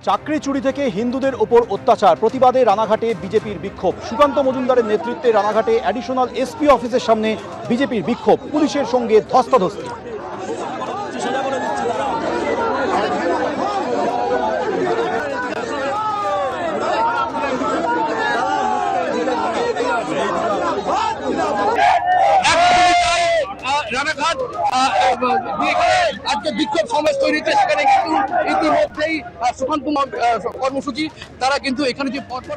চাকরি চুরি থেকে হিন্দুদের ওপর অত্যাচার প্রতিবাদে রানাঘাটে বিজেপির বিক্ষোভ। সুকান্ত মজুমদারের নেতৃত্বে রানাঘাটে অ্যাডিশনাল এসপি অফিসের সামনে বিজেপির বিক্ষোভ, পুলিশের সঙ্গে ধস্তাধস্তি। রানাঘাট আজকে বিক্ষোভ সমাবেশ তৈরি হচ্ছে, সেখানে কিন্তু ইতিমধ্যেই সুকান্ত কর্মসূচি তারা কিন্তু এখানে যে পরপর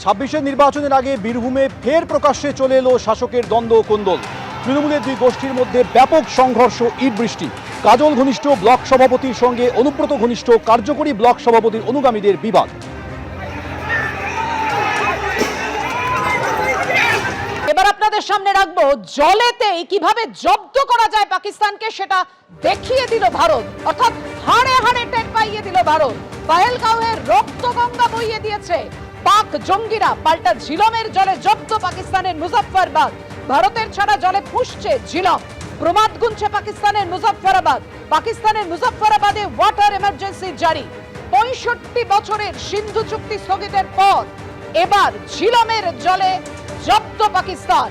26-এর নির্বাচনের আগে বীরভূমে ফের প্রকাশ্যে চলে এলো শাসকের দ্বন্দ্ব কোন্দল। তৃণমূলের দুই গোষ্ঠীর মধ্যে ব্যাপক সংঘর্ষ, ইট বৃষ্টি। কাজল ঘনিষ্ঠ ব্লক সভাপতির সঙ্গে অনুব্রত ঘনিষ্ঠ কার্যকরী ব্লক সভাপতির অনুগামীদের বিবাদ। এবার আপনাদের সামনে রাখবো জলেতেই কিভাবে জব্দ করা যায় পাকিস্তানকে, সেটা দেখিয়ে দিল ভারত, অর্থাৎ হাড়ে হাড়ে টের পাইয়ে দিল ভারত। পহেলগাঁওয়ের রক্তগঙ্গা বইয়ে দিয়েছে পাক জঙ্গিরা, পাল্টা ঝিলমের জলে জব্দ পাকিস্তানের মুজফ্ফরাবাদ। ভারতের ছাড়া জলে ফুঁসছে ঝিলম, প্রমাদ গুনছে পাকিস্তানের মুজফ্ফরাবাদ। পাকিস্তানের মুজফ্ফরাবাদে ওয়াটার এমার্জেন্সি জারি। 65 বছরের সিন্ধু চুক্তি স্থগিতের পর এবার ঝিলমের জলে জব্দ পাকিস্তান।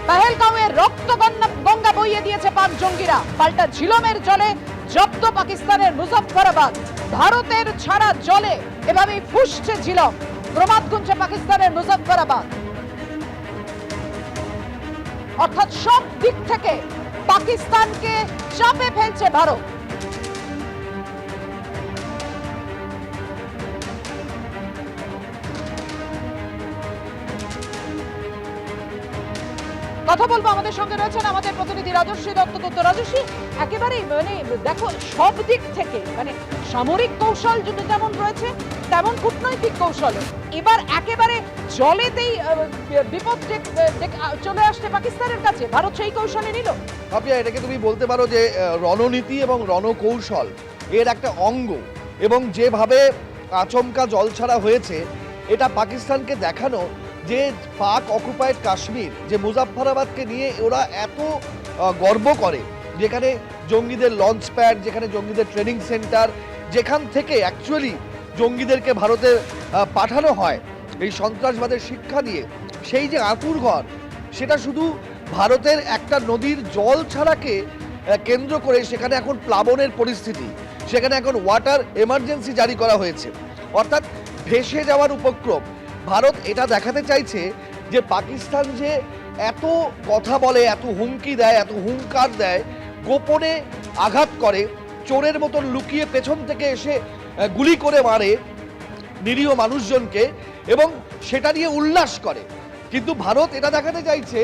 পহেলগাঁওয়ের রক্তগঙ্গা বইয়ে দিয়েছে পাক জঙ্গিরা, পাল্টা ঝিলমের জলে জব্দ পাকিস্তানের মুজফ্ফরাবাদ। ভারতের ছাড়া জলে এভাবেই ফুঁসছে ঝিলম, প্রমাদ গুনছে পাকিস্তানের মুজফ্ফরাবাদ। অর্থাৎ সব দিক থেকে পাকিস্তানকে চাপে ফেলছে ভারত। কথা বলবো, আমাদের সঙ্গে রয়েছেন আমাদের প্রতিনিধি রাজশ্রী দত্ত। রাজশ্রী, একেবারে দেখো সব দিক থেকে সামরিক কৌশল যেমন রয়েছে তেমন কূটনৈতিক কৌশল। এবার একেবারে জলেতেই বিপদ চলে আসছে পাকিস্তানের কাছে, ভারত সেই কৌশলে নিল। ভাবিয়া, এটাকে তুমি বলতে পারো যে রণনীতি এবং রণকৌশল এর একটা অঙ্গ, এবং যেভাবে আচমকা জল ছাড়া হয়েছে এটা পাকিস্তানকে দেখানো যে পাক অকুপায়েড কাশ্মীর, যে মুজফ্ফরাবাদকে নিয়ে ওরা এত গর্ব করে, যেখানে জঙ্গিদের লঞ্চ প্যাড, যেখানে জঙ্গিদের ট্রেনিং সেন্টার, যেখান থেকে অ্যাকচুয়ালি জঙ্গিদেরকে ভারতে পাঠানো হয় এই সন্ত্রাসবাদের শিক্ষা দিয়ে, সেই যে আঁতুড়ঘর, সেটা শুধু ভারতের একটা নদীর জল ছাড়াকে কেন্দ্র করে সেখানে এখন প্লাবনের পরিস্থিতি, সেখানে এখন ওয়াটার এমার্জেন্সি জারি করা হয়েছে, অর্থাৎ ভেসে যাওয়ার উপক্রম। ভারত এটা দেখাতে চাইছে যে পাকিস্তান যে এত কথা বলে, এত হুমকি দেয়, এত হুঙ্কার দেয়, গোপনে আঘাত করে, চোরের মতন লুকিয়ে পেছন থেকে এসে গুলি করে মারে নিরীহ মানুষজনকে, এবং সেটা নিয়ে উল্লাস করে। কিন্তু ভারত এটা দেখাতে চাইছে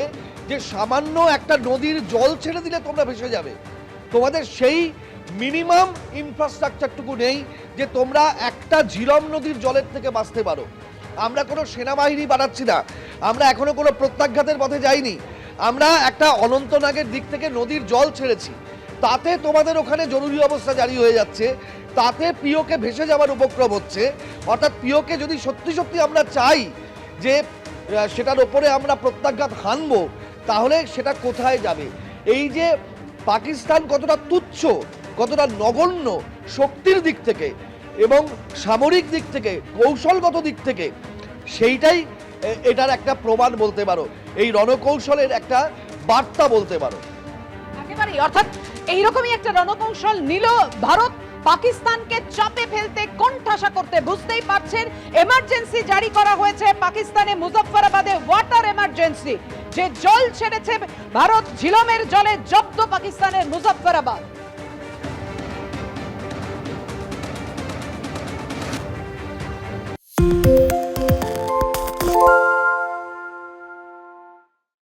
যে সামান্য একটা নদীর জল ছেড়ে দিলে তোমরা ভেসে যাবে, তোমাদের সেই মিনিমাম ইনফ্রাস্ট্রাকচারটুকু নেই যে তোমরা একটা ঝিলম নদীর জলের থেকে বাঁচতে পারো। আমরা কোনো সেনাবাহিনী বানাচ্ছি না, আমরা এখনো কোনো প্রত্যাঘাতের পথে যাইনি, আমরা একটা অনন্তনাগের দিক থেকে নদীর জল ছেড়েছি, তাতে তোমাদের ওখানে জরুরি অবস্থা জারি হয়ে যাচ্ছে, তাতে পিওকে ভেসে যাওয়ার উপক্রম হচ্ছে। অর্থাৎ পিওকে যদি সত্যি সত্যি আমরা চাই যে সেটার ওপরে আমরা প্রত্যাঘাত হানবো, তাহলে সেটা কোথায় যাবে? এই যে পাকিস্তান কতটা তুচ্ছ, কতটা নগণ্য শক্তির দিক থেকে এবং সামরিক দিক থেকে, কৌশলগত দিক থেকে, সেইটাই এটার একটা প্রমাণ বলতে পারো, এই রণকৌশলের একটা বার্তা বলতে পারো। একেবারেই, অর্থাৎ এইরকমই একটা রণকৌশল নিল ভারত পাকিস্তানকে চাপে ফেলতে, কোণঠাসা করতে। বুঝতেই পারছেন, এমার্জেন্সি জারি করা হয়েছে পাকিস্তানে মুজফ্ফরাবাদে, ওয়াটার এমার্জেন্সি। যে জল ছেড়েছে ভারত ঝিলমের জলে জব্দ পাকিস্তানের মুজফ্ফরাবাদ।